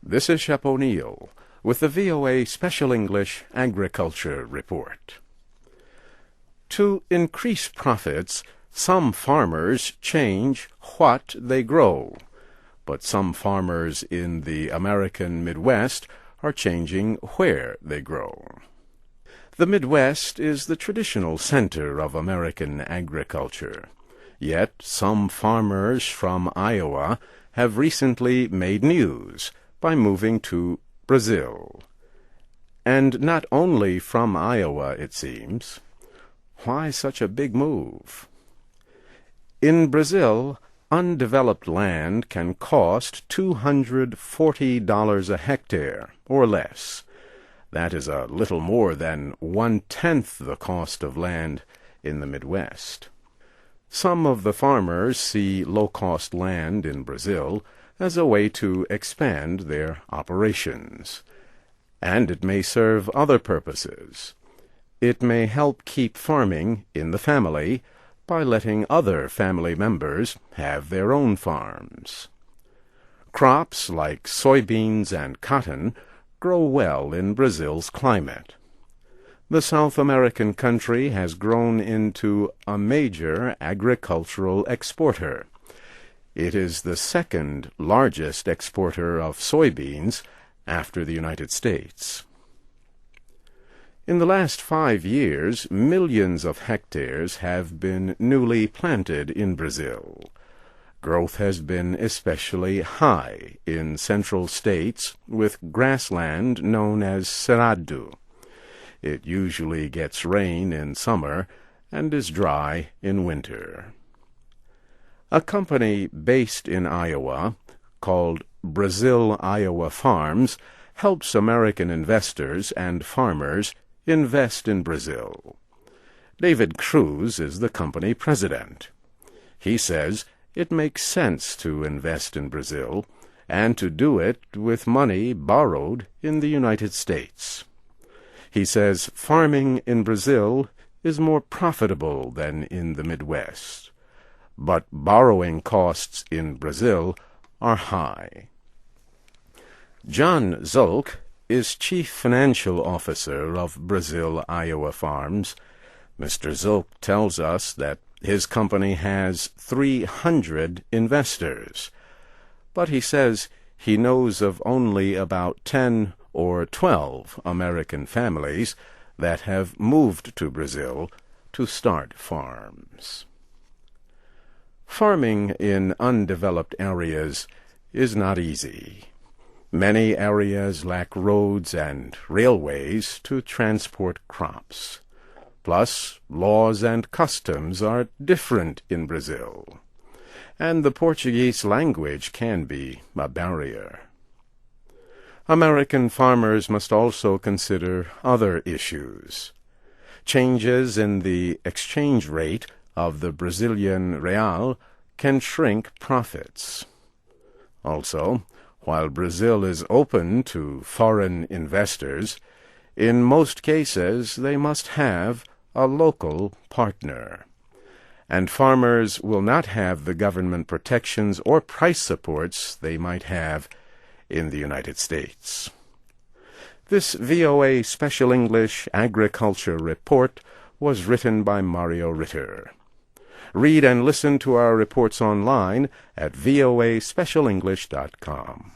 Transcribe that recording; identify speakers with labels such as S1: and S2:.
S1: This is Shep O'Neill with the VOA Special English Agriculture Report. To increase profits, some farmers change what they grow, but some farmers in the American Midwest are changing where they grow. The Midwest is the traditional center of American agriculture, yet some farmers from Iowa have recently made news by moving to Brazil. And not only from Iowa, it seems. Why such a big move? In Brazil, undeveloped land can cost $240 a hectare, or less. That is a little more than 1/10 the cost of land in the Midwest. Some of the farmers see low-cost land in Brazil as a way to expand their operations. And it may serve other purposes. It may help keep farming in the family by letting other family members have their own farms. Crops like soybeans and cotton grow well in Brazil's climate. The South American country has grown into a major agricultural exporter. It is the second largest exporter of soybeans after the United States. In the last 5 years, millions of hectares have been newly planted in Brazil. Growth has been especially high in central states with grassland known as Cerrado. It usually gets rain in summer and is dry in winter. A company based in Iowa, called Brazil Iowa Farms, helps American investors and farmers invest in Brazil. David Cruz is the company president. He says it makes sense to invest in Brazil and to do it with money borrowed in the United States. He says farming in Brazil is more profitable than in the Midwest, but borrowing costs in Brazil are high. John Zulk is Chief Financial Officer of Brazil Iowa Farms. Mr. Zulk tells us that his company has 300 investors, but he says he knows of only about 10 or 12 American families that have moved to Brazil to start farms. Farming in undeveloped areas is not easy. Many areas lack roads and railways to transport crops. Plus, laws and customs are different in Brazil, and the Portuguese language can be a barrier. American farmers must also consider other issues. Changes in the exchange rate of the Brazilian real can shrink profits. Also, while Brazil is open to foreign investors, in most cases they must have a local partner. And farmers will not have the government protections or price supports they might have in the United States. This VOA Special English Agriculture Report was written by Mario Ritter. Read and listen to our reports online at voaspecialenglish.com.